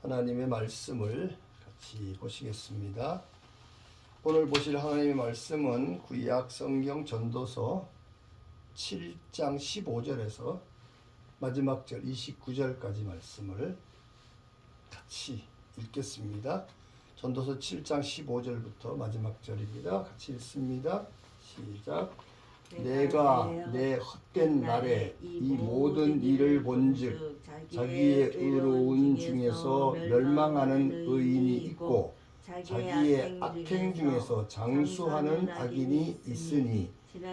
하나님의 말씀을 같이 보시겠습니다. 오늘 보실 하나님의 말씀은 구약 성경 전도서 7장 15절에서 마지막 절 29절까지 말씀을 같이 읽겠습니다. 전도서 7장 15절부터 마지막 절입니다. 같이 읽습니다. 시작. 내가 내 헛된 날에 이 모든 일을 본즉 자기의 의로운 중에서 멸망하는 의인이 있고 자기의 악행 중에서 장수하는 악인이 있으니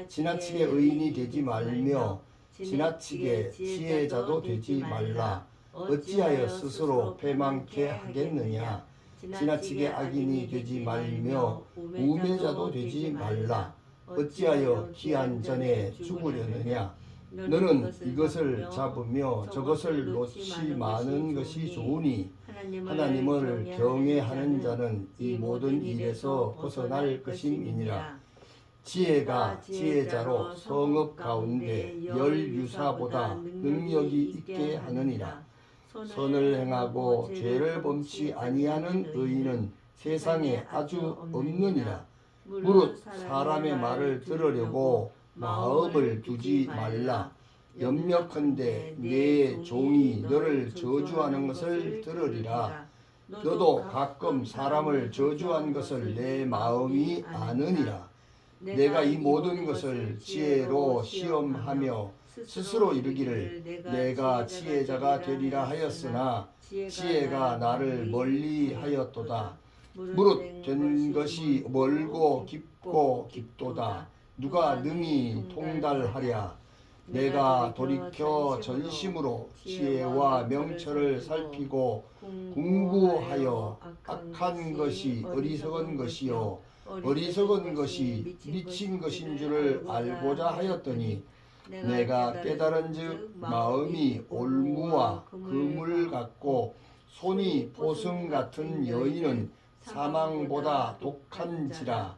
지나치게 의인이 되지 말며 지나치게 지혜자도 되지 말라. 어찌하여 스스로 패망케 하겠느냐. 지나치게 악인이 되지 말며 우매자도 되지 말라. 어찌하여 기한 전에 죽으려느냐. 너는 이것을 잡으며 저것을 놓지 마는 것이 좋으니 하나님을 경외하는 자는 이 모든 일에서 벗어날 것임이니라. 지혜가 지혜자로 성읍 가운데 열 유사보다 능력이 있게 하느니라. 선을 행하고 죄를 범치 아니하는 의인은 세상에 아주 없느니라. 무릇 사람의 말을 들으려고 마음을 두지 말라. 염려컨대 내 종이 너를 저주하는 것을 들으리라. 너도 가끔 사람을 저주한 것을 내 마음이 아느니라. 내가 이 모든 것을 지혜로 시험하며 스스로 이르기를 내가 지혜자가 되리라 하였으나 지혜가 나를 멀리 하였도다. 무릇 된 것이 멀고 깊고 깊도다. 누가 능히 통달하랴. 내가 돌이켜 전심으로 지혜와 명철을 살피고 궁구하여 악한 것이 어리석은 것이요 어리석은 것이 미친 것인 줄을 알고자 하였더니 내가 깨달은즉 마음이 올무와 그물 같고 손이 보승 같은 여인은 사망보다 독한 자라.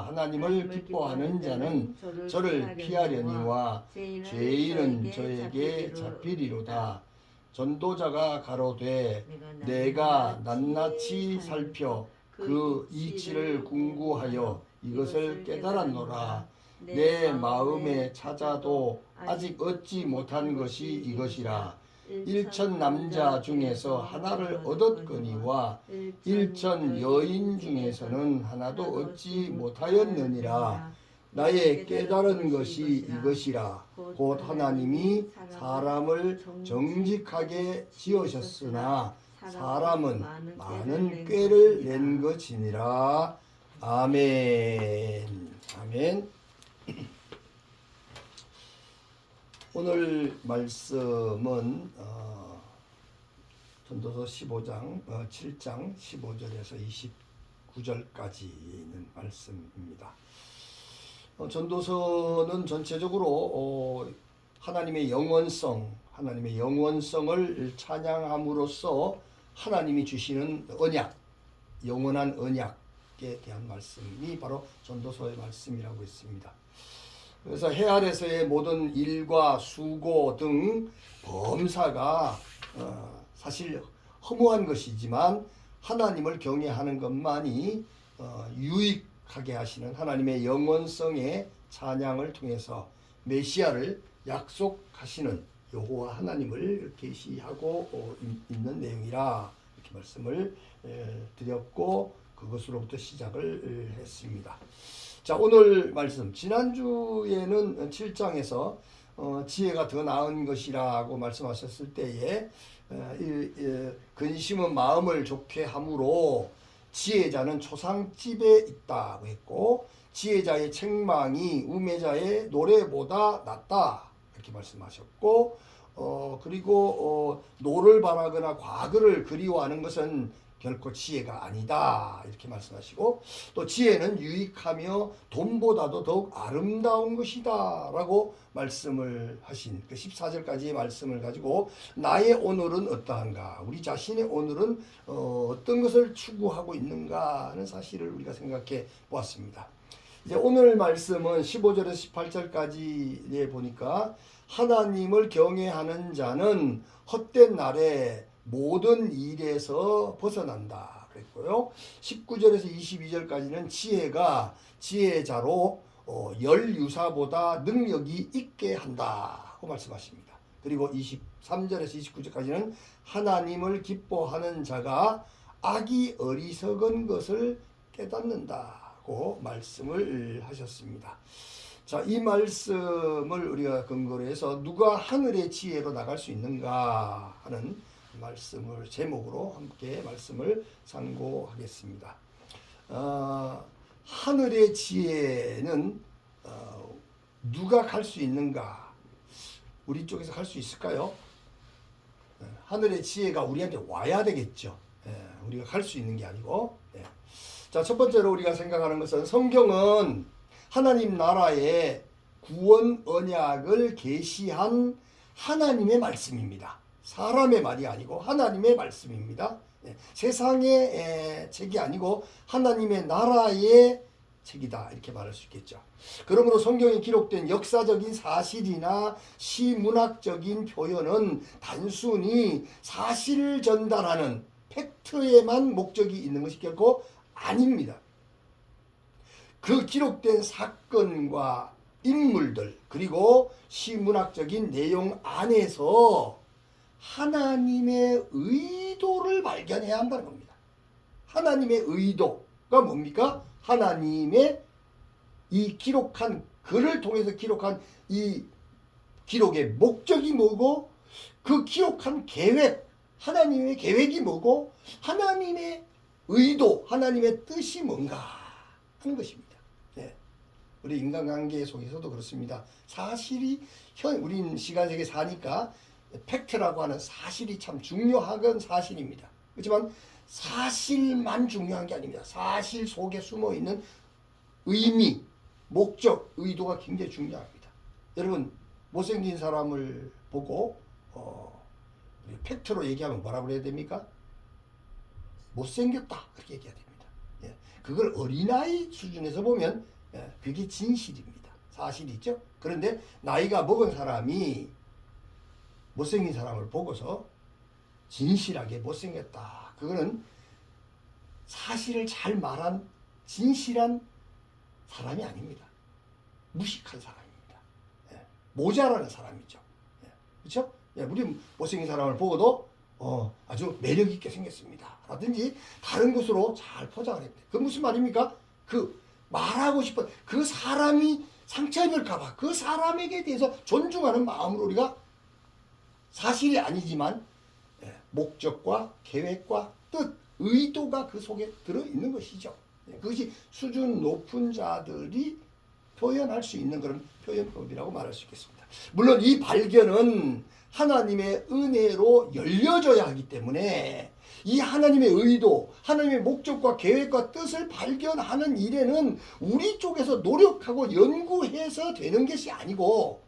하나님을 기뻐하는 자는 저를 피하려니와 죄인은 저에게 잡히리로다. 전도자가 가로되 내가 낱낱이 살펴 그 이치를 궁구하여 이것을 깨달았노라. 내 마음에 찾아도 아직 얻지 못한 것이 이것이라. 1천 남자 중에서 하나를 얻었거니와 1천 여인 중에서는 하나도 얻지 못하였느니라. 나의 깨달은 것이 이것이라. 곧 하나님이 사람을 정직하게 지으셨으나 사람은 많은 꾀를 낸 것이니라. 아멘. 아멘. 오늘 말씀은 전도서 15장 7장 15절에서 29절까지 있는 말씀입니다. 전도서는 전체적으로 하나님의 영원성을 찬양함으로써 하나님이 주시는 언약, 영원한 언약에 대한 말씀이 바로 전도서의 말씀이라고 했습니다. 그래서 해 아래서의 모든 일과 수고 등 범사가 사실 허무한 것이지만 하나님을 경외하는 것만이 유익하게 하시는 하나님의 영원성의 찬양을 통해서 메시아를 약속하시는 여호와 하나님을 계시하고 있는 내용이라 이렇게 말씀을 드렸고 그것으로부터 시작을 했습니다. 자, 오늘 말씀 지난주에는 7장에서 지혜가 더 나은 것이라고 말씀하셨을 때에 근심은 마음을 좋게 함으로 지혜자는 초상집에 있다고 했고 지혜자의 책망이 우매자의 노래보다 낫다 이렇게 말씀하셨고 그리고 노를 바라거나 과거를 그리워하는 것은 결코 지혜가 아니다 이렇게 말씀하시고 또 지혜는 유익하며 돈보다도 더욱 아름다운 것이다 라고 말씀을 하신 그 14절까지의 말씀을 가지고 나의 오늘은 어떠한가, 우리 자신의 오늘은 어떤 것을 추구하고 있는가 하는 사실을 우리가 생각해 보았습니다. 이제 오늘 말씀은 15절에서 18절까지에 보니까 하나님을 경외하는 자는 헛된 날에 모든 일에서 벗어난다 그랬고요. 19절에서 22절까지는 지혜자로 열유사보다 능력이 있게 한다고 말씀하십니다. 그리고 23절에서 29절까지는 하나님을 기뻐하는 자가 악이 어리석은 것을 깨닫는다고 말씀을 하셨습니다. 자, 이 말씀을 우리가 근거로 해서 누가 하늘의 지혜로 나갈 수 있는가 하는 말씀을 제목으로 함께 말씀을 상고하겠습니다. 하늘의 지혜는 누가 갈 수 있는가? 우리 쪽에서 갈 수 있을까요? 하늘의 지혜가 우리한테 와야 되겠죠. 우리가 갈 수 있는 게 아니고. 자, 첫 번째로 우리가 생각하는 것은 성경은 하나님 나라의 구원 언약을 계시한 하나님의 말씀입니다. 사람의 말이 아니고 하나님의 말씀입니다. 세상의 책이 아니고 하나님의 나라의 책이다 이렇게 말할 수 있겠죠. 그러므로 성경에 기록된 역사적인 사실이나 시문학적인 표현은 단순히 사실을 전달하는 팩트에만 목적이 있는 것이 결코 아닙니다. 그 기록된 사건과 인물들 그리고 시문학적인 내용 안에서 하나님의 의도를 발견해야 한다는 겁니다. 하나님의 의도가 뭡니까? 하나님의 이 기록한 글을 통해서 기록한 이 기록의 목적이 뭐고 그 기록한 계획 하나님의 계획이 뭐고 하나님의 의도 하나님의 뜻이 뭔가 하는 것입니다. 우리 인간관계 속에서도 그렇습니다. 사실이 우린 시간 세계 사니까 팩트라고 하는 사실이 참 중요한 사실입니다. 그렇지만 사실만 중요한 게 아닙니다. 사실 속에 숨어있는 의미, 목적, 의도가 굉장히 중요합니다. 여러분 못생긴 사람을 보고 팩트로 얘기하면 뭐라고 해야 됩니까? 못생겼다 그렇게 얘기해야 됩니다. 그걸 어린아이 수준에서 보면 그게 진실입니다. 사실이죠. 그런데 나이가 먹은 사람이 못생긴 사람을 보고서 진실하게 못생겼다. 그거는 사실을 잘 말한 진실한 사람이 아닙니다. 무식한 사람입니다. 모자라는 사람이죠. 그렇죠? 우리 못생긴 사람을 보고도 아주 매력 있게 생겼습니다. 라든지 다른 것으로 잘 포장을 합니다. 그 무슨 말입니까? 그 말하고 싶은 그 사람이 상처입을까봐 그 사람에게 대해서 존중하는 마음으로 우리가 사실이 아니지만 목적과 계획과 뜻, 의도가 그 속에 들어있는 것이죠. 그것이 수준 높은 자들이 표현할 수 있는 그런 표현법이라고 말할 수 있겠습니다. 물론 이 발견은 하나님의 은혜로 열려져야 하기 때문에 이 하나님의 의도, 하나님의 목적과 계획과 뜻을 발견하는 일에는 우리 쪽에서 노력하고 연구해서 되는 것이 아니고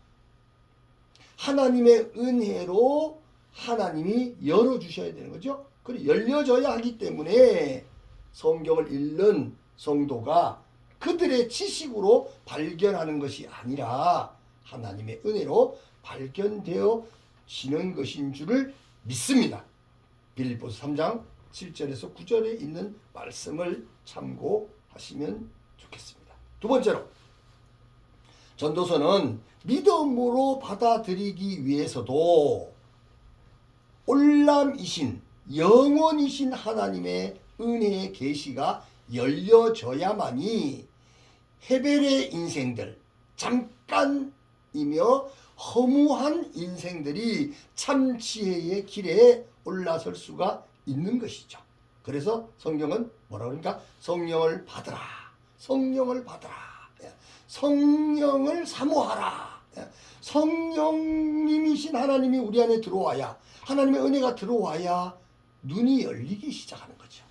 하나님의 은혜로 하나님이 열어주셔야 되는 거죠. 그리고 열려져야 하기 때문에 성경을 읽는 성도가 그들의 지식으로 발견하는 것이 아니라 하나님의 은혜로 발견되어지는 것인 줄을 믿습니다. 빌립보서 3장 7절에서 9절에 있는 말씀을 참고하시면 좋겠습니다. 두 번째로 전도서는 믿음으로 받아들이기 위해서도 올람이신 영원이신 하나님의 은혜의 계시가 열려져야만이 헤벨의 인생들, 잠깐이며 허무한 인생들이 참 지혜의 길에 올라설 수가 있는 것이죠. 그래서 성경은 뭐라고 그러니까 성령을 받으라. 성령을 받으라. 성령을 사모하라. 성령님이신 하나님이 우리 안에 들어와야 하나님의 은혜가 들어와야 눈이 열리기 시작하는 거죠.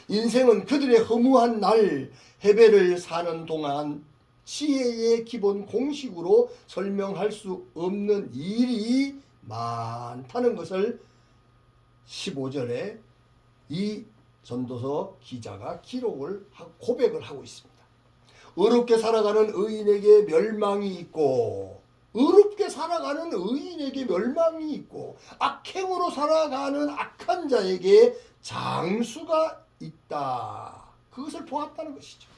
인생은 그들의 허무한 날 헤벨을 사는 동안 지혜의 기본 공식으로 설명할 수 없는 일이 많다는 것을 15절에 이 전도서 기자가 고백을 하고 있습니다. 의롭게 살아가는 의인에게 멸망이 있고 의롭게 살아 살아가는 의인에게 멸망이 있고 악행으로 살아가는 악한 자에게 장수가 있다. 그것을 보았다는 것이죠.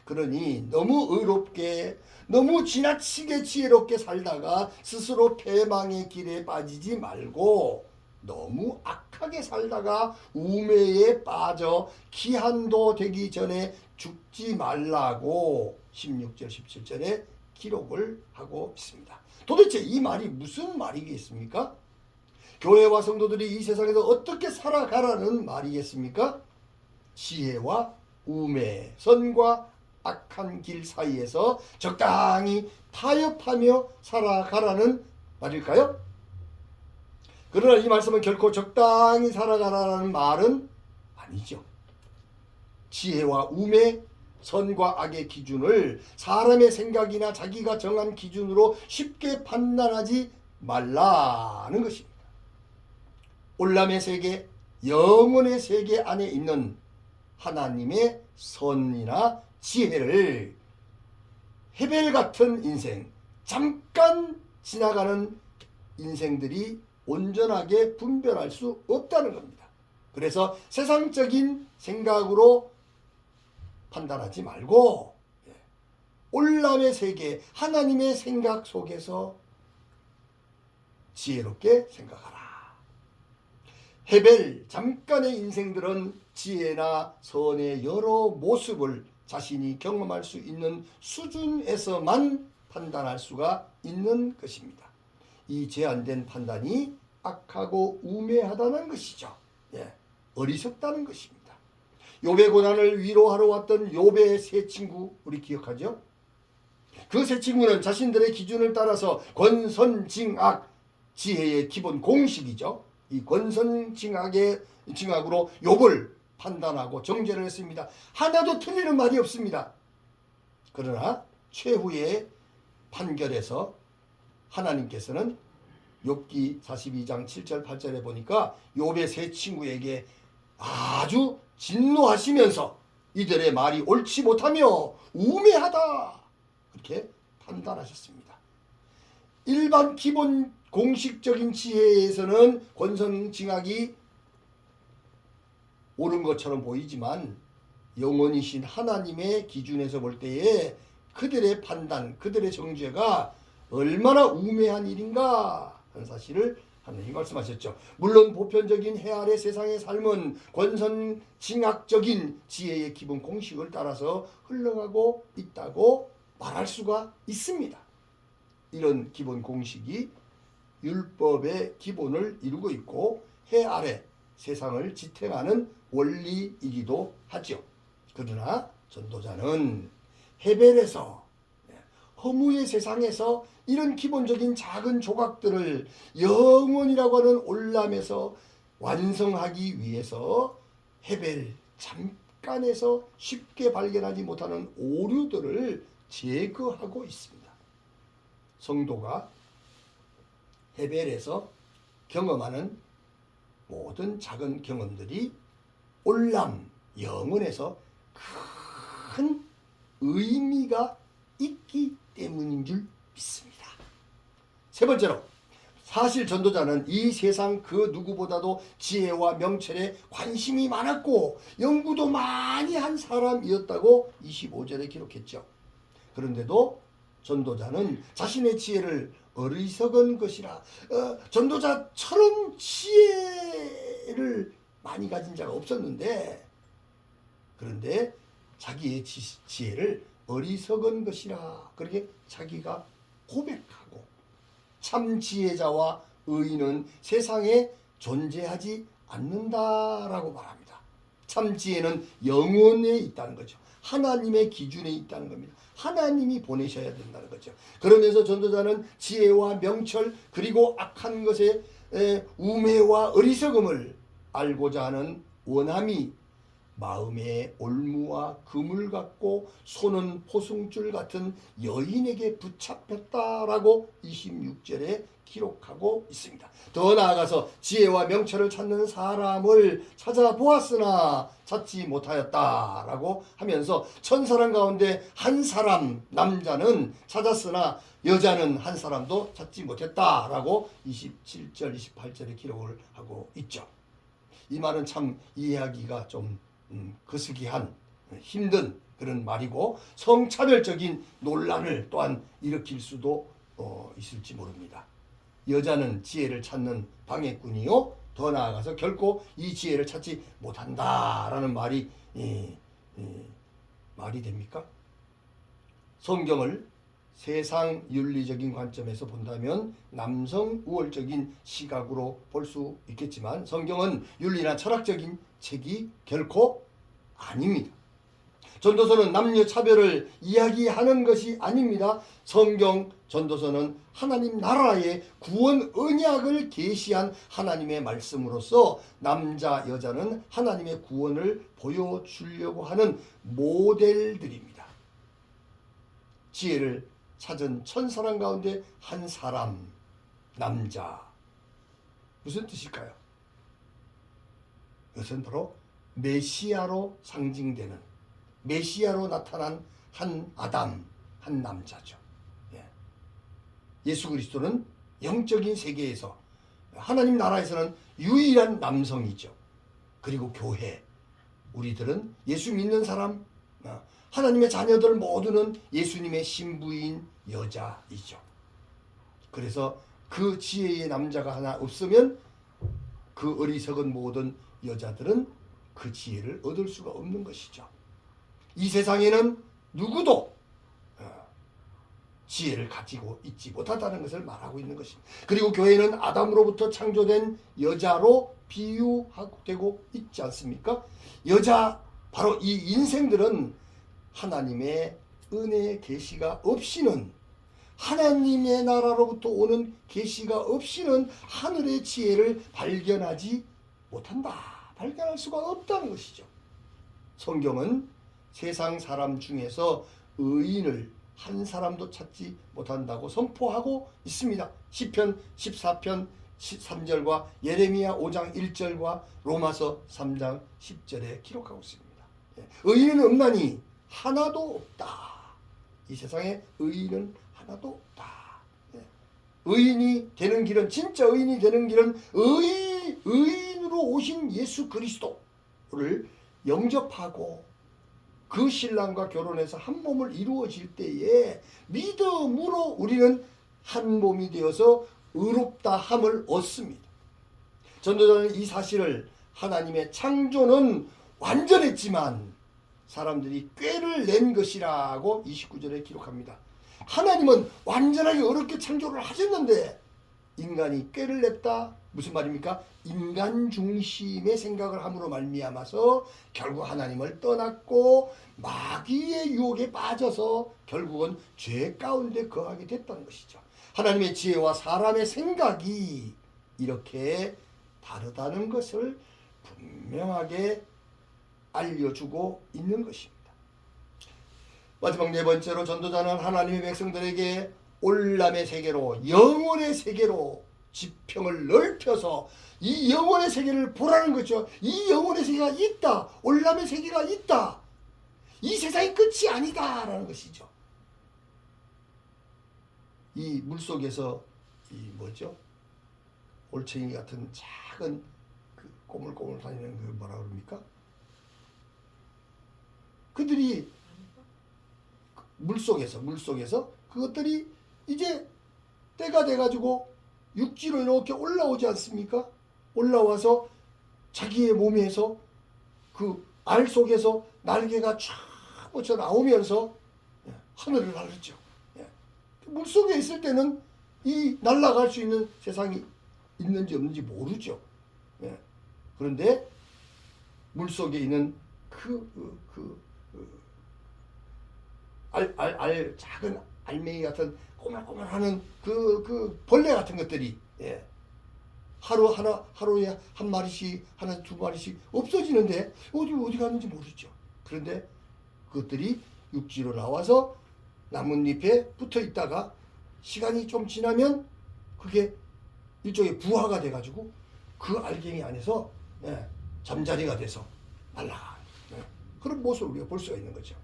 그러니 너무 의롭게 너무 지나치게 지혜롭게 살다가 스스로 패망의 길에 빠지지 말고 너무 악하게 살다가 우매에 빠져 기한도 되기 전에 죽지 말라고 16절 17절에 기록을 하고 있습니다. 도대체 이 말이 무슨 말이겠습니까? 교회와 성도들이 이 세상에서 어떻게 살아가라는 말이겠습니까? 지혜와 우매, 선과 악한 길 사이에서 적당히 타협하며 살아가라는 말일까요? 그러나 이 말씀은 결코 적당히 살아가라는 말은 아니죠. 지혜와 우매, 선과 악의 기준을 사람의 생각이나 자기가 정한 기준으로 쉽게 판단하지 말라는 것입니다. 올람의 세계, 영혼의 세계 안에 있는 하나님의 선이나 지혜를 헤벨 같은 인생, 잠깐 지나가는 인생들이 온전하게 분별할 수 없다는 겁니다. 그래서 세상적인 생각으로 판단하지 말고 올람의 세계, 하나님의 생각 속에서 지혜롭게 생각하라. 헤벨 잠깐의 인생들은 지혜나 선의 여러 모습을 자신이 경험할 수 있는 수준에서만 판단할 수가 있는 것입니다. 이 제한된 판단이 악하고 우매하다는 것이죠. 어리석다는 것입니다. 욥의 고난을 위로하러 왔던 욥의 세 친구 우리 기억하죠? 그 세 친구는 자신들의 기준을 따라서 권선징악, 지혜의 기본 공식이죠. 이 권선징악으로 욥을 판단하고 정죄를 했습니다. 하나도 틀리는 말이 없습니다. 그러나 최후의 판결에서 하나님께서는 욥기 42장 7절 8절에 보니까 욥의 세 친구에게 아주 진노하시면서 이들의 말이 옳지 못하며 우매하다 그렇게 판단하셨습니다. 일반 기본 공식적인 지혜에서는 권선징악이 옳은 것처럼 보이지만 영원이신 하나님의 기준에서 볼 때에 그들의 판단, 그들의 정죄가 얼마나 우매한 일인가 하는 사실을 하나님이 말씀하셨죠. 물론 보편적인 해 아래 세상의 삶은 권선징악적인 지혜의 기본 공식을 따라서 흘러가고 있다고 말할 수가 있습니다. 이런 기본 공식이 율법의 기본을 이루고 있고 해 아래 세상을 지탱하는 원리이기도 하죠. 그러나 전도자는 헤벨에서 허무의 세상에서 이런 기본적인 작은 조각들을 영원이라고 하는 올람에서 완성하기 위해서 헤벨 잠깐에서 쉽게 발견하지 못하는 오류들을 제거하고 있습니다. 성도가 헤벨에서 경험하는 모든 작은 경험들이 올람 영혼에서 큰 의미가 있기 때문인 줄 믿습니다. 세 번째로 사실 전도자는 이 세상 그 누구보다도 지혜와 명철에 관심이 많았고 연구도 많이 한 사람이었다고 25절에 기록했죠. 그런데도 전도자는 자신의 지혜를 어리석은 것이라 전도자처럼 지혜를 많이 가진 자가 없었는데 그런데 자기의 지혜를 어리석은 것이라 그렇게 자기가 고백하고 참 지혜자와 의인은 세상에 존재하지 않는다라고 말합니다. 참 지혜는 영혼에 있다는 거죠. 하나님의 기준에 있다는 겁니다. 하나님이 보내셔야 된다는 거죠. 그러면서 전도자는 지혜와 명철 그리고 악한 것의 우매와 어리석음을 알고자 하는 원함이 마음에 올무와 금을 갖고 손은 포승줄 같은 여인에게 붙잡혔다라고 26절에 기록하고 있습니다. 더 나아가서 지혜와 명철을 찾는 사람을 찾아보았으나 찾지 못하였다라고 하면서 천사람 가운데 한 사람 남자는 찾았으나 여자는 한 사람도 찾지 못했다라고 27절 28절에 기록을 하고 있죠. 이 말은 참 이해하기가 좀 거시기한 힘든 그런 말이고 성차별적인 논란을 또한 일으킬 수도 있을지 모릅니다. 여자는 지혜를 찾는 방해꾼이요 더 나아가서 결코 이 지혜를 찾지 못한다라는 말이 말이 됩니까? 성경을 세상 윤리적인 관점에서 본다면 남성 우월적인 시각으로 볼 수 있겠지만 성경은 윤리나 철학적인 책이 결코 아닙니다. 전도서는 남녀 차별을 이야기하는 것이 아닙니다. 성경 전도서는 하나님 나라의 구원 언약을 계시한 하나님의 말씀으로서 남자 여자는 하나님의 구원을 보여주려고 하는 모델들입니다. 지혜를 찾은 천사람 가운데 한 사람 남자 무슨 뜻일까요? 이것은 바로 메시아로 상징되는 메시아로 나타난 한 아담 한 남자죠. 예수 그리스도는 영적인 세계에서 하나님 나라에서는 유일한 남성이죠. 그리고 교회 우리들은 예수 믿는 사람 하나님의 자녀들 모두는 예수님의 신부인 여자이죠. 그래서 그 지혜의 남자가 하나 없으면 그 어리석은 모든 여자들은 그 지혜를 얻을 수가 없는 것이죠. 이 세상에는 누구도 지혜를 가지고 있지 못하다는 것을 말하고 있는 것입니다. 그리고 교회는 아담으로부터 창조된 여자로 비유되고 있지 않습니까? 여자 바로 이 인생들은 하나님의 은혜의 계시가 없이는 하나님의 나라로부터 오는 계시가 없이는 하늘의 지혜를 발견하지 못한다. 발견할 수가 없다는 것이죠. 성경은 세상 사람 중에서 의인을 한 사람도 찾지 못한다고 선포하고 있습니다. 시편 14편 3절과 예레미야 5장 1절과 로마서 3장 10절에 기록하고 있습니다. 의인은 없나니 하나도 없다. 이 세상에 의인은 하나도 없다. 의인이 되는 길은 진짜 의인이 되는 길은 의인으로 오신 예수 그리스도를 영접하고 그 신랑과 결혼해서 한 몸을 이루어질 때에 믿음으로 우리는 한 몸이 되어서 의롭다함을 얻습니다. 전도자는 이 사실을 하나님의 창조는 완전했지만 사람들이 꾀를 낸 것이라고 29절에 기록합니다. 하나님은 완전하게 어렵게 창조를 하셨는데 인간이 꾀를 냈다. 무슨 말입니까? 인간 중심의 생각을 함으로 말미암아서 결국 하나님을 떠났고 마귀의 유혹에 빠져서 결국은 죄 가운데 거하게 됐다는 것이죠. 하나님의 지혜와 사람의 생각이 이렇게 다르다는 것을 분명하게 알려주고 있는 것입니다. 마지막 네 번째로 전도자는 하나님의 백성들에게 올람의 세계로 영혼의 세계로 지평을 넓혀서 이 영혼의 세계를 보라는 거죠. 이 영혼의 세계가 있다. 올람의 세계가 있다. 이 세상이 끝이 아니다라는 것이죠. 이 물속에서 이 뭐죠? 올챙이 같은 작은 그 꼬물꼬물 다니는 그 뭐라 그럽니까? 그들이 물속에서 그것들이 이제 때가 돼가지고 육지로 이렇게 올라오지 않습니까? 올라와서 자기의 몸에서 그 알 속에서 날개가 쫙 뻗쳐 나오면서 하늘을 날르죠. 물속에 있을 때는 이 날아갈 수 있는 세상이 있는지 없는지 모르죠. 그런데 물속에 있는 작은 알맹이 같은 꼬물꼬물하는 그 벌레 같은 것들이 하루에 한 마리씩, 하나 두 마리씩 없어지는데 어디 갔는지 모르죠. 그런데 그것들이 육지로 나와서 나뭇잎에 붙어 있다가 시간이 좀 지나면 그게 일종의 부화가 돼가지고 그 알갱이 안에서 잠자리가 돼서 날아가. 그런 모습을 우리가 볼 수가 있는 거죠.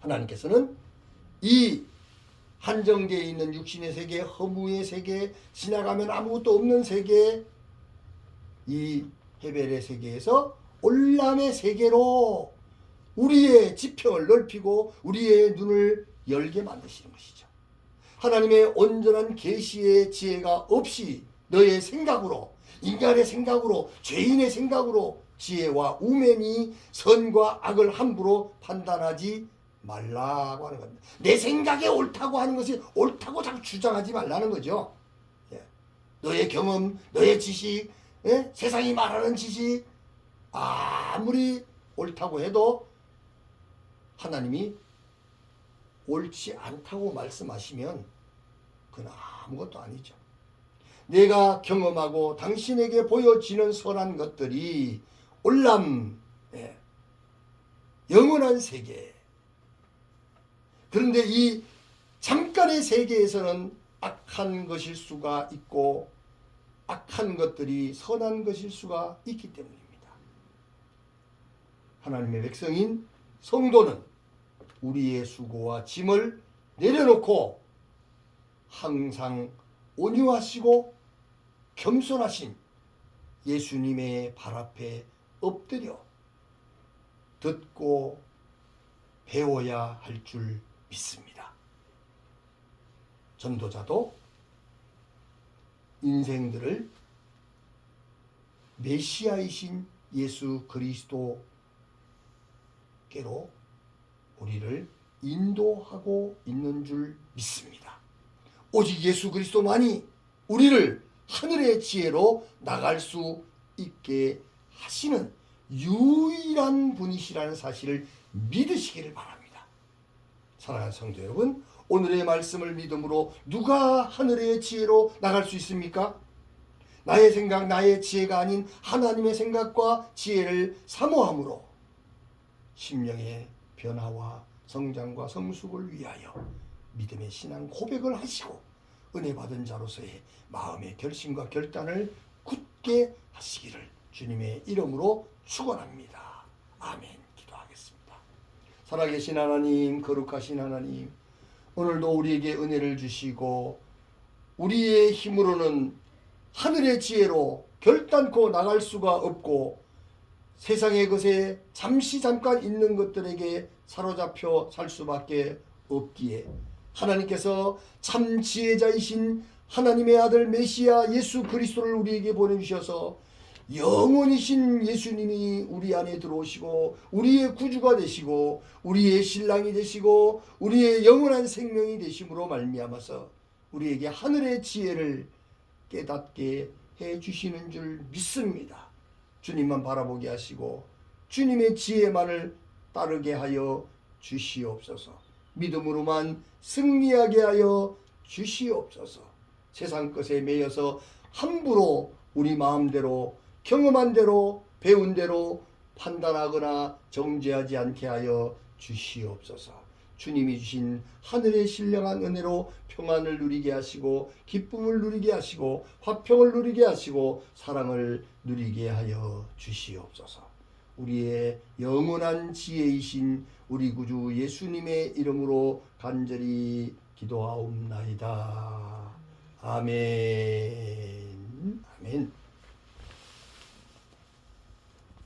하나님께서는 이 한정되어 있는 육신의 세계, 허무의 세계, 지나가면 아무것도 없는 세계, 이 헤벨의 세계에서 올람의 세계로 우리의 지평을 넓히고 우리의 눈을 열게 만드시는 것이죠. 하나님의 온전한 계시의 지혜가 없이 너의 생각으로, 인간의 생각으로, 죄인의 생각으로 지혜와 우매니 선과 악을 함부로 판단하지 말라고 하는 겁니다. 내 생각에 옳다고 하는 것이 옳다고 자꾸 주장하지 말라는 거죠. 너의 경험, 너의 지식, 세상이 말하는 지식 아무리 옳다고 해도 하나님이 옳지 않다고 말씀하시면 그건 아무것도 아니죠. 내가 경험하고 당신에게 보여지는 선한 것들이 올람, 영원한 세계. 그런데 이 잠깐의 세계에서는 악한 것일 수가 있고 악한 것들이 선한 것일 수가 있기 때문입니다. 하나님의 백성인 성도는 우리의 수고와 짐을 내려놓고 항상 온유하시고 겸손하신 예수님의 발 앞에 엎드려 듣고 배워야 할 줄 믿습니다. 전도자도 인생들을 메시아이신 예수 그리스도께로 우리를 인도하고 있는 줄 믿습니다. 오직 예수 그리스도만이 우리를 하늘의 지혜로 나갈 수 있게 하시는 유일한 분이시라는 사실을 믿으시기를 바랍니다. 사랑하는 성도 여러분, 오늘의 말씀을 믿음으로 누가 하늘의 지혜로 나갈 수 있습니까? 나의 생각, 나의 지혜가 아닌 하나님의 생각과 지혜를 사모함으로 심령의 변화와 성장과 성숙을 위하여 믿음의 신앙 고백을 하시고 은혜 받은 자로서의 마음의 결심과 결단을 굳게 하시기를 주님의 이름으로 축원합니다. 아멘. 기도하겠습니다. 살아계신 하나님, 거룩하신 하나님, 오늘도 우리에게 은혜를 주시고 우리의 힘으로는 하늘의 지혜로 결단코 나갈 수가 없고 세상의 것에 잠깐 있는 것들에게 사로잡혀 살 수밖에 없기에 하나님께서 참 지혜자이신 하나님의 아들 메시아 예수 그리스도를 우리에게 보내주셔서 영원이신 예수님이 우리 안에 들어오시고 우리의 구주가 되시고 우리의 신랑이 되시고 우리의 영원한 생명이 되심으로 말미암아서 우리에게 하늘의 지혜를 깨닫게 해주시는 줄 믿습니다. 주님만 바라보게 하시고 주님의 지혜만을 따르게 하여 주시옵소서. 믿음으로만 승리하게 하여 주시옵소서. 세상 것에 매여서 함부로 우리 마음대로 경험한 대로 배운 대로 판단하거나 정죄하지 않게 하여 주시옵소서. 주님이 주신 하늘의 신령한 은혜로 평안을 누리게 하시고 기쁨을 누리게 하시고 화평을 누리게 하시고 사랑을 누리게 하여 주시옵소서. 우리의 영원한 지혜이신 우리 구주 예수님의 이름으로 간절히 기도하옵나이다. 아멘. 아멘.